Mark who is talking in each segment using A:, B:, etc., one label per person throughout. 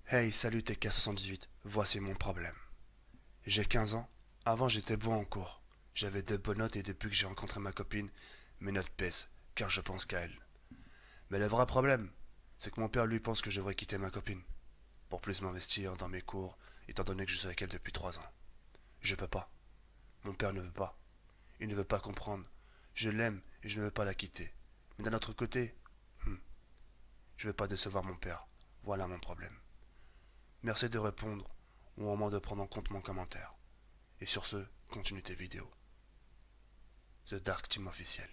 A: Hey, salut TK78, voici mon problème. J'ai 15 ans, avant j'étais bon en cours. J'avais de bonnes notes et depuis que j'ai rencontré ma copine, mes notes baissent, car je pense qu'à elle. Mais le vrai problème, c'est que mon père lui pense que je devrais quitter ma copine, pour plus m'investir dans mes cours, étant donné que je suis avec elle depuis 3 ans. Je peux pas. Mon père ne veut pas. Il ne veut pas comprendre. Je l'aime et je ne veux pas la quitter. Mais d'un autre côté, je ne veux pas décevoir mon père. Voilà mon problème. Merci de répondre ou au moins de prendre en compte mon commentaire. Et sur ce, continue tes vidéos. The Dark Team officiel.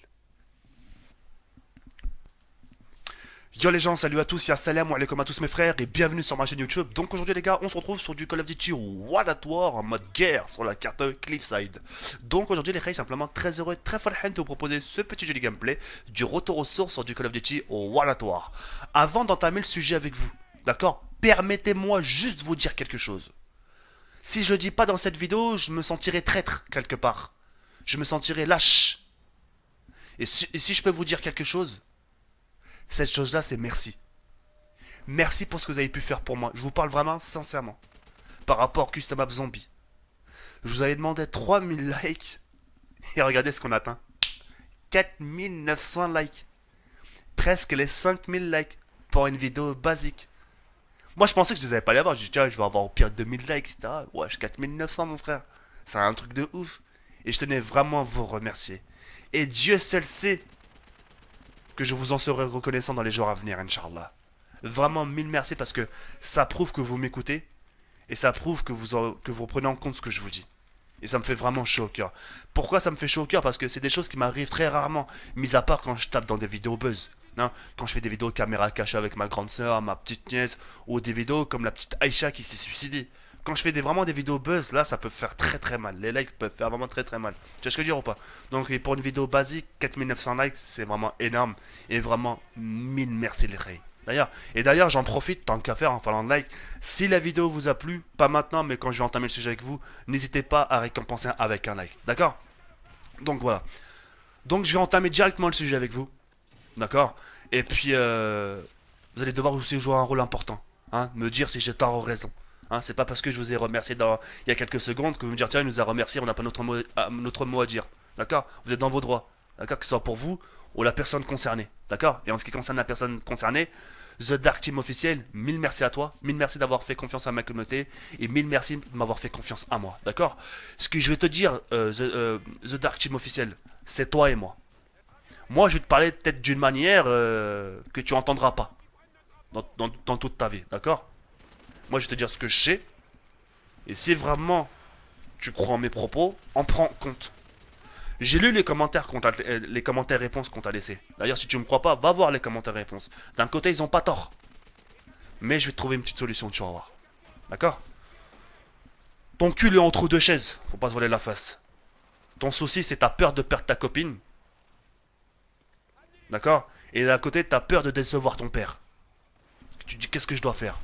A: Yo les gens, salut à tous, ya salam wa alaikum à tous mes frères et bienvenue sur ma chaîne YouTube. Donc aujourd'hui les gars, on se retrouve sur du Call of Duty World at War en mode guerre sur la carte Cliffside. Donc aujourd'hui les gars, simplement très heureux, très farhan de vous proposer ce petit jeu de gameplay du retour aux sources sur du Call of Duty World at War. Avant d'entamer le sujet avec vous, d'accord, permettez-moi juste de vous dire quelque chose. Si je le dis pas dans cette vidéo, je me sentirais traître quelque part. Je me sentirais lâche. Et si je peux vous dire quelque chose, cette chose-là, c'est merci. Merci pour ce que vous avez pu faire pour moi. Je vous parle vraiment sincèrement. Par rapport à Custom Map Zombie. Je vous avais demandé 3000 likes. Et regardez ce qu'on atteint. 4900 likes. Presque les 5000 likes pour une vidéo basique. Moi, je pensais que je les avais pas les avoir. Je dis, tiens, je vais avoir au pire 2000 likes, etc. Ouais, j'ai 4900, mon frère. C'est un truc de ouf. Et je tenais vraiment à vous remercier. Et Dieu seul sait que je vous en serai reconnaissant dans les jours à venir, Inch'Allah. Vraiment, mille merci parce que ça prouve que vous m'écoutez et ça prouve que vous prenez en compte ce que je vous dis. Et ça me fait vraiment chaud au cœur. Pourquoi ça me fait chaud au cœur? Parce que c'est des choses qui m'arrivent très rarement, mis à part quand je tape dans des vidéos buzz. Hein, quand je fais des vidéos caméra cachée avec ma grande soeur, ma petite nièce, ou des vidéos comme la petite Aïcha qui s'est suicidée. Quand je fais vraiment des vidéos buzz, là, ça peut faire très très mal. Les likes peuvent faire vraiment très très mal. Tu vois ce que je veux dire ou pas? Donc, et pour une vidéo basique, 4900 likes, c'est vraiment énorme. Et vraiment, mille merci les reilles. D'ailleurs, j'en profite, tant qu'à faire en parlant de like. Si la vidéo vous a plu, pas maintenant, mais quand je vais entamer le sujet avec vous, n'hésitez pas à récompenser avec un like. D'accord? Donc voilà. Donc je vais entamer directement le sujet avec vous. D'accord? Et puis, vous allez devoir aussi jouer un rôle important. Hein, me dire si j'ai tort ou raison. Hein, c'est pas parce que je vous ai remercié il y a quelques secondes que vous me dire tiens, il nous a remercié, on n'a pas notre mot à dire. D'accord? Vous êtes dans vos droits. D'accord? Que ce soit pour vous ou la personne concernée. D'accord? Et en ce qui concerne la personne concernée, The Dark Team officiel, mille merci à toi, mille merci d'avoir fait confiance à ma communauté et mille merci de m'avoir fait confiance à moi. D'accord? Ce que je vais te dire, The Dark Team officiel, c'est toi et moi. Moi, je vais te parler peut-être d'une manière que tu entendras pas dans toute ta vie, d'accord? Moi, je vais te dire ce que je sais. Et si vraiment tu crois en mes propos, en prends compte. J'ai lu les commentaires réponses qu'on t'a laissés. D'ailleurs, si tu me crois pas, va voir les commentaires réponses. D'un côté, ils ont pas tort. Mais je vais te trouver une petite solution, tu vas voir. D'accord? Ton cul est entre deux chaises. Faut pas se voler la face. Ton souci, c'est ta peur de perdre ta copine. D'accord? Et d'un côté, t'as peur de décevoir ton père. Tu te dis, qu'est-ce que je dois faire?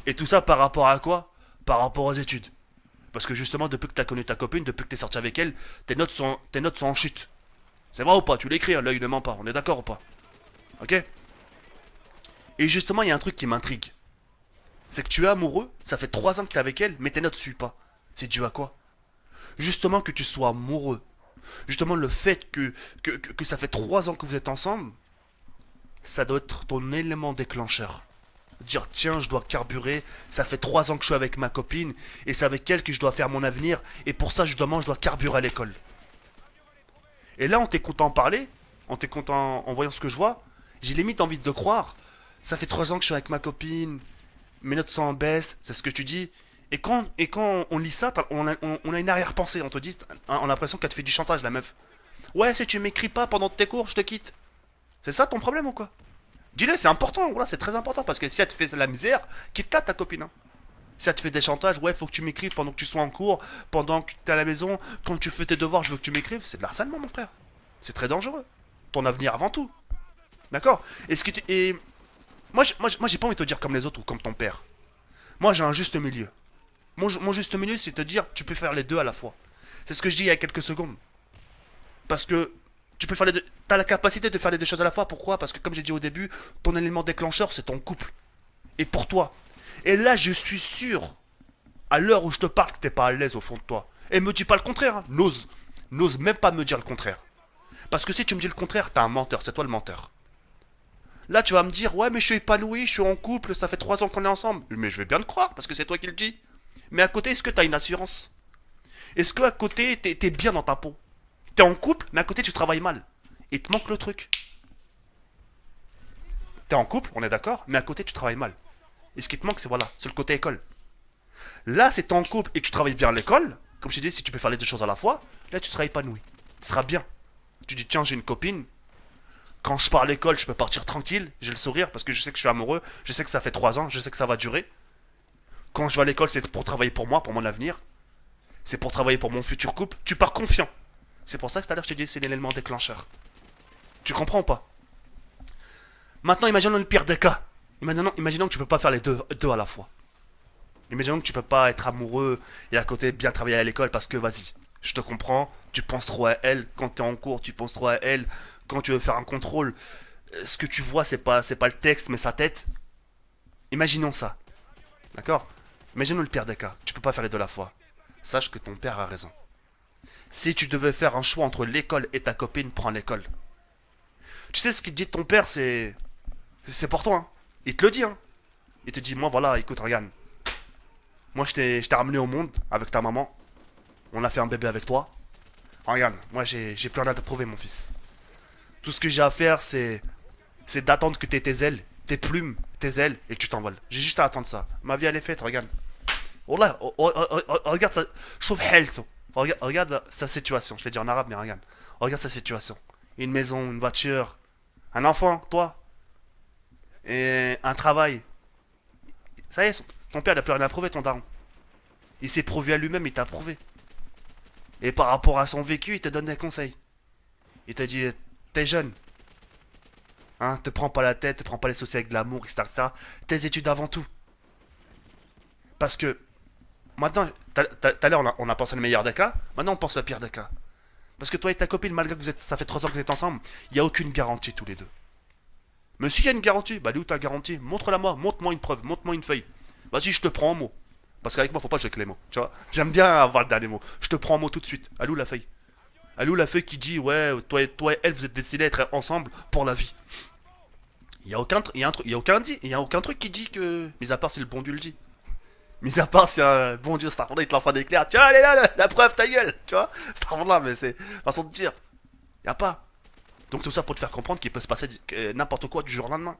A: Et tout ça par rapport à quoi? Par rapport aux études. Parce que justement, depuis que t'as connu ta copine, depuis que t'es sorti avec elle, tes notes sont en chute. C'est vrai ou pas? Tu l'écris, hein, l'œil ne ment pas. On est d'accord ou pas? Ok? Et justement, il y a un truc qui m'intrigue. C'est que tu es amoureux, ça fait 3 ans que t'es avec elle, mais tes notes ne suivent pas. C'est dû à quoi? Justement que tu sois amoureux. Justement le fait que ça fait 3 ans que vous êtes ensemble, ça doit être ton élément déclencheur. Dire tiens, je dois carburer, ça fait 3 ans que je suis avec ma copine, et c'est avec elle que je dois faire mon avenir, et pour ça je dois carburer à l'école. Et là, en t'écoutant parler, en voyant ce que je vois, j'ai limite envie de croire. Ça fait 3 ans que je suis avec ma copine, mes notes sont en baisse, c'est ce que tu dis. Et quand on lit ça, on a une arrière-pensée, on te dit, on a l'impression qu'elle te fait du chantage, la meuf. Ouais, si tu m'écris pas pendant tes cours, je te quitte. C'est ça ton problème ou quoi? Dis-le, c'est important, voilà, c'est très important parce que si elle te fait la misère, quitte-la ta copine. Hein. Si elle te fait des chantages, ouais, faut que tu m'écrives pendant que tu sois en cours, pendant que tu es à la maison, quand tu fais tes devoirs, je veux que tu m'écrives, c'est de l'harcèlement, mon frère. C'est très dangereux. Ton avenir avant tout. D'accord? Et moi, j'ai pas envie de te dire comme les autres ou comme ton père. Moi, j'ai un juste milieu. Mon juste milieu, c'est te dire, tu peux faire les deux à la fois. C'est ce que je dis il y a quelques secondes. Parce que tu peux faire les deux. T'as la capacité de faire les deux choses à la fois. Pourquoi? Parce que comme j'ai dit au début, ton élément déclencheur, c'est ton couple. Et pour toi. Et là, je suis sûr, à l'heure où je te parle, que t'es pas à l'aise au fond de toi. Et me dis pas le contraire, hein. N'ose même pas me dire le contraire. Parce que si tu me dis le contraire, t'es un menteur, c'est toi le menteur. Là, tu vas me dire, ouais, mais je suis épanoui, je suis en couple, ça fait 3 ans qu'on est ensemble. Mais je vais bien te croire, parce que c'est toi qui le dis. Mais à côté, est-ce que t'as une assurance? Est-ce que à côté, t'es bien dans ta peau? T'es en couple, mais à côté, tu travailles mal. Il te manque le truc. T'es en couple, on est d'accord, mais à côté, tu travailles mal. Et ce qui te manque, c'est voilà, c'est le côté école. Là, c'est t'es en couple et que tu travailles bien à l'école. Comme je t'ai dit, si tu peux faire les deux choses à la fois, là, tu seras épanoui. Tu seras bien. Tu dis, tiens, j'ai une copine. Quand je pars à l'école, je peux partir tranquille. J'ai le sourire parce que je sais que je suis amoureux. Je sais que ça fait 3 ans. Je sais que ça va durer. Quand je vais à l'école, c'est pour travailler pour moi, pour mon avenir. C'est pour travailler pour mon futur couple. Tu pars confiant. C'est pour ça que tout à l'heure, je t'ai dit, c'est l'élément déclencheur. Tu comprends ou pas? Maintenant, imaginons le pire des cas. Imaginons que tu peux pas faire les deux à la fois. Imaginons que tu peux pas être amoureux et à côté bien travailler à l'école parce que vas-y, je te comprends, tu penses trop à elle, quand tu es en cours, tu penses trop à elle, quand tu veux faire un contrôle, ce que tu vois c'est pas le texte mais sa tête. Imaginons ça. D'accord? Imaginons le pire des cas, tu peux pas faire les deux à la fois. Sache que ton père a raison. Si tu devais faire un choix entre l'école et ta copine, prends l'école. Tu sais ce qu'il te dit de ton père, c'est pour toi, hein. Il te le dit, hein. Il te dit, moi voilà, écoute, regarde. Moi, je t'ai ramené au monde avec ta maman. On a fait un bébé avec toi. Regarde, moi, j'ai plus rien à te prouver, mon fils. Tout ce que j'ai à faire, c'est d'attendre que t'aies tes ailes, tes plumes, tes ailes, et que tu t'envoles. J'ai juste à attendre ça. Ma vie, elle est faite, regarde. Wallah, regarde ça. Chauffe Helto. Regarde sa situation. Je l'ai dit en arabe, mais regarde. Regarde sa situation. Une maison, une voiture, un enfant, toi, et un travail. Ça y est, ton père, il a plus rien à prouver, ton daron. Il s'est prouvé à lui-même, il t'a prouvé. Et par rapport à son vécu, il te donne des conseils. Il te dit, t'es jeune, hein, te prends pas la tête, te prends pas les soucis avec de l'amour, etc. Tes études avant tout. Parce que, maintenant, tout à l'heure, on a pensé le meilleur des cas, maintenant on pense le pire des cas. Parce que toi et ta copine, malgré que ça fait 3 ans que vous êtes ensemble, il n'y a aucune garantie tous les deux. Mais s'il y a une garantie, bah, elle est où ta garantie? Montre-la moi, montre-moi une preuve, montre-moi une feuille. Vas-y, je te prends en mot. Parce qu'avec moi, faut pas jouer avec les mots, tu vois. J'aime bien avoir le dernier mot. Je te prends en mot tout de suite. Elle est où la feuille? Elle est où la feuille qui dit, ouais, toi et elle, vous êtes décidés à être ensemble pour la vie? Il y a aucun, il y a aucun truc qui dit que, mis à part si le bon Dieu le dit. Mis à part si un bon Dieu, il te lance un éclair. Tiens, elle est là, la preuve, ta gueule, tu vois. Là, mais c'est façon de dire. Y a pas. Donc tout ça pour te faire comprendre qu'il peut se passer n'importe quoi du jour au lendemain.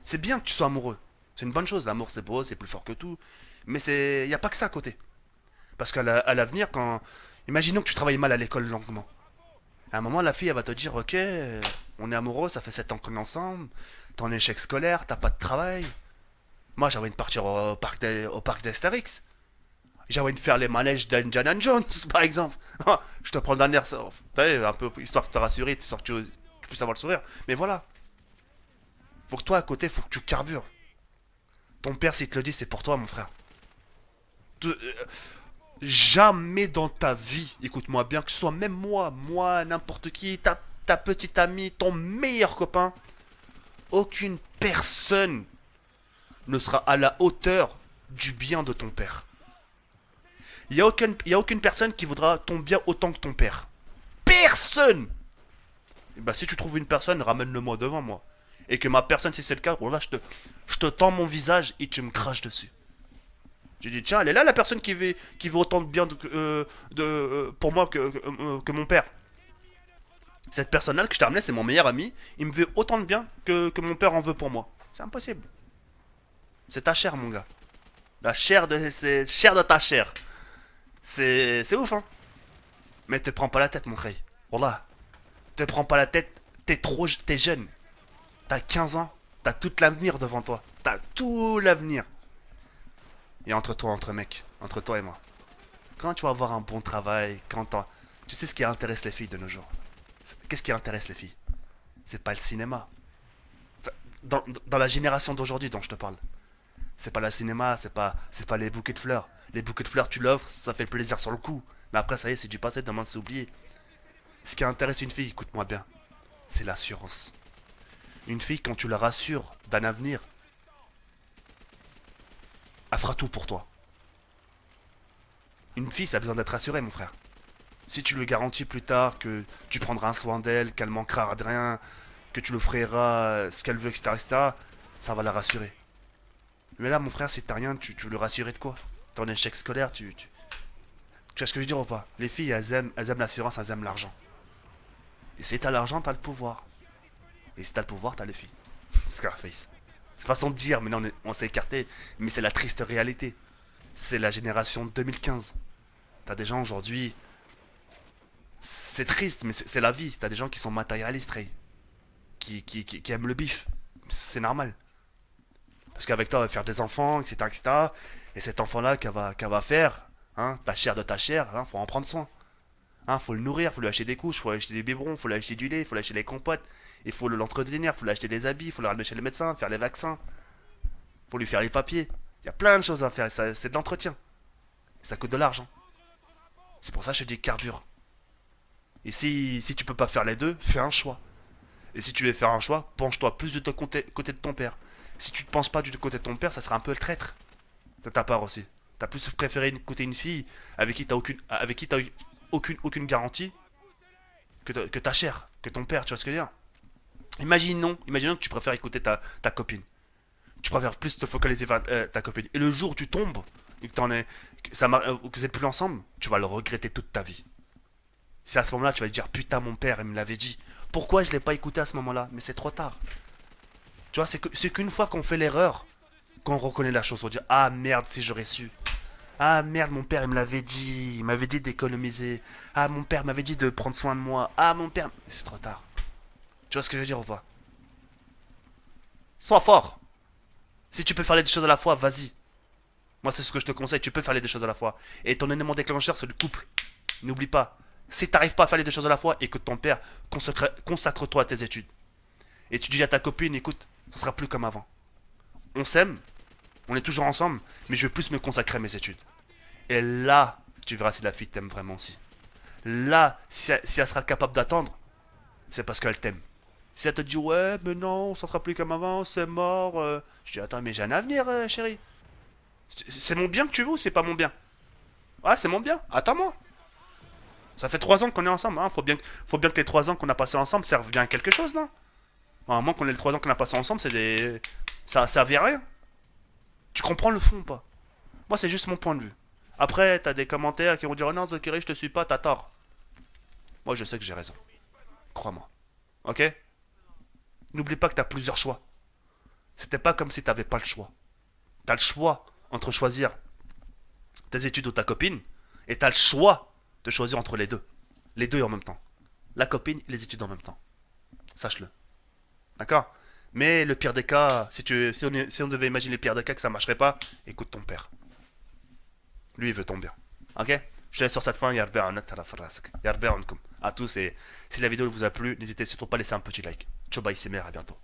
A: C'est bien que tu sois amoureux. C'est une bonne chose. L'amour, c'est beau, c'est plus fort que tout. Mais il n'y a pas que ça à côté. Parce qu'à l'avenir, quand. Imaginons que tu travailles mal à l'école longuement. À un moment, la fille, elle va te dire, ok, on est amoureux, ça fait 7 ans qu'on est ensemble. T'es en échec scolaire, t'as pas de travail. Moi, j'ai envie de partir au parc d'Astérix. J'ai envie de faire les manèges d'Indiana Jones, par exemple. Je te prends le dernier, un peu histoire de te rassurer, histoire que tu puisses avoir le sourire. Mais voilà. Faut que toi, à côté, faut que tu carbures. Ton père, s'il te le dit, c'est pour toi, mon frère. Jamais dans ta vie, écoute-moi bien, que ce soit même moi, n'importe qui, ta petite amie, ton meilleur copain, aucune personne ne sera à la hauteur du bien de ton père. Il y a aucune personne qui voudra ton bien autant que ton père. Personne. Et bah si tu trouves une personne, ramène-le-moi devant moi. Et que ma personne, si c'est le cas, oh là, je te tends mon visage et tu me craches dessus. J'ai dit, tiens, elle est là la personne qui veut autant de bien pour moi que mon père. Cette personne-là que je t'ai ramené, c'est mon meilleur ami. Il me veut autant de bien que mon père en veut pour moi. C'est impossible. C'est ta chair, mon gars. C'est chair de ta chair. C'est ouf, hein. Mais te prends pas la tête, mon frère. Wallah. Te prends pas la tête. T'es jeune. T'as 15 ans. T'as tout l'avenir devant toi. T'as tout l'avenir. Et entre mecs, entre toi et moi. Quand tu vas avoir un bon travail, tu sais ce qui intéresse les filles de nos jours. Qu'est-ce qui intéresse les filles? C'est pas le cinéma. Enfin, dans la génération d'aujourd'hui dont je te parle. C'est pas le cinéma, c'est pas les bouquets de fleurs. Les bouquets de fleurs, tu l'offres, ça fait plaisir sur le coup. Mais après, ça y est, c'est du passé, demain c'est oublié. Ce qui intéresse une fille, écoute-moi bien, c'est l'assurance. Une fille, quand tu la rassures d'un avenir, fera tout pour toi. Une fille, ça a besoin d'être rassurée, mon frère. Si tu lui garantis plus tard que tu prendras soin d'elle, qu'elle manquera de rien, que tu lui offriras ce qu'elle veut, etc., ça va la rassurer. Mais là, mon frère, si t'as rien, tu veux le rassurer de quoi? Ton échec scolaire, tu vois ce que je veux dire ou pas? Les filles, elles aiment l'assurance, elles aiment l'argent. Et si t'as l'argent, t'as le pouvoir. Et si t'as le pouvoir, t'as les filles. Scarface. C'est façon de dire, mais là on s'est écarté. Mais c'est la triste réalité. C'est la génération 2015. T'as des gens aujourd'hui. C'est triste, mais c'est la vie. T'as des gens qui sont matérialistes, Ray. Qui aiment le bif. C'est normal. Parce qu'avec toi, elle va faire des enfants, etc. etc. Et cet enfant-là, qu'elle va faire, hein, ta chair de ta chair, hein, faut en prendre soin. Hein, faut le nourrir, faut lui acheter des couches, faut lui acheter des biberons, faut lui acheter du lait, faut lui acheter des compotes, il faut l'entretenir, faut lui acheter des habits, faut le ramener chez le médecin, faire les vaccins, faut lui faire les papiers. Il y a plein de choses à faire, c'est de l'entretien. Ça coûte de l'argent. C'est pour ça que je te dis carbure. Et si tu peux pas faire les deux, fais un choix. Et si tu veux faire un choix, penche-toi plus de ton côté de ton père. Si tu ne penses pas du côté de ton père, ça sera un peu le traître. De ta part aussi. T'as plus préféré écouter une fille avec qui t'as eu aucune garantie que ta chair, que ton père, tu vois ce que je veux dire? Imaginons que tu préfères écouter ta copine. Tu préfères plus te focaliser vers ta copine. Et le jour où tu tombes, et que, que vous êtes plus ensemble, tu vas le regretter toute ta vie. C'est à ce moment-là, tu vas te dire, putain, mon père, il me l'avait dit. Pourquoi je l'ai pas écouté à ce moment-là? Mais c'est trop tard. Tu vois, c'est qu'une fois qu'on fait l'erreur, qu'on reconnaît la chose, on dit, ah merde, si j'aurais su. Ah merde, mon père, il me l'avait dit. Il m'avait dit d'économiser. Ah, mon père m'avait dit de prendre soin de moi. Ah, mon père. Mais c'est trop tard. Tu vois ce que je veux dire ou pas? Sois fort. Si tu peux faire les deux choses à la fois, vas-y. Moi, c'est ce que je te conseille. Tu peux faire les deux choses à la fois. Et ton élément déclencheur, c'est le couple. N'oublie pas. Si t'arrives pas à faire les deux choses à la fois et que ton père consacre-toi à tes études. Et tu dis à ta copine, écoute, ce sera plus comme avant. On s'aime, on est toujours ensemble, mais je veux plus me consacrer à mes études. Et là, tu verras si la fille t'aime vraiment aussi. Là, si elle sera capable d'attendre, c'est parce qu'elle t'aime. Si elle te dit, ouais, mais non, ça sera plus comme avant, c'est mort. Je dis, attends, mais j'ai un avenir, chérie. C'est mon bien que tu veux ou c'est pas mon bien? Ah, c'est mon bien, attends-moi. Ça fait 3 ans qu'on est ensemble, hein. Faut bien que les 3 ans qu'on a passé ensemble servent bien à quelque chose, non? À moins qu'on ait les 3 ans qu'on a passé ensemble, c'est des. Ça a servi à rien. Tu comprends le fond ou pas? Moi, c'est juste mon point de vue. Après, t'as des commentaires qui vont dire, oh non, Zokiri, je te suis pas, t'as tort. Moi, je sais que j'ai raison. Crois-moi. Ok? N'oublie pas que t'as plusieurs choix. C'était pas comme si t'avais pas le choix. T'as le choix entre choisir tes études ou ta copine, et t'as le choix de choisir entre les deux. Les deux en même temps. La copine et les études en même temps. Sache-le. D'accord? Mais le pire des cas, si on devait imaginer le pire des cas que ça marcherait pas, écoute ton père. Lui, il veut ton bien. Ok? Je te laisse sur cette fin. À tous. Et si la vidéo vous a plu, n'hésitez surtout pas à laisser un petit like. Ciao, bye, c'est mère. À bientôt.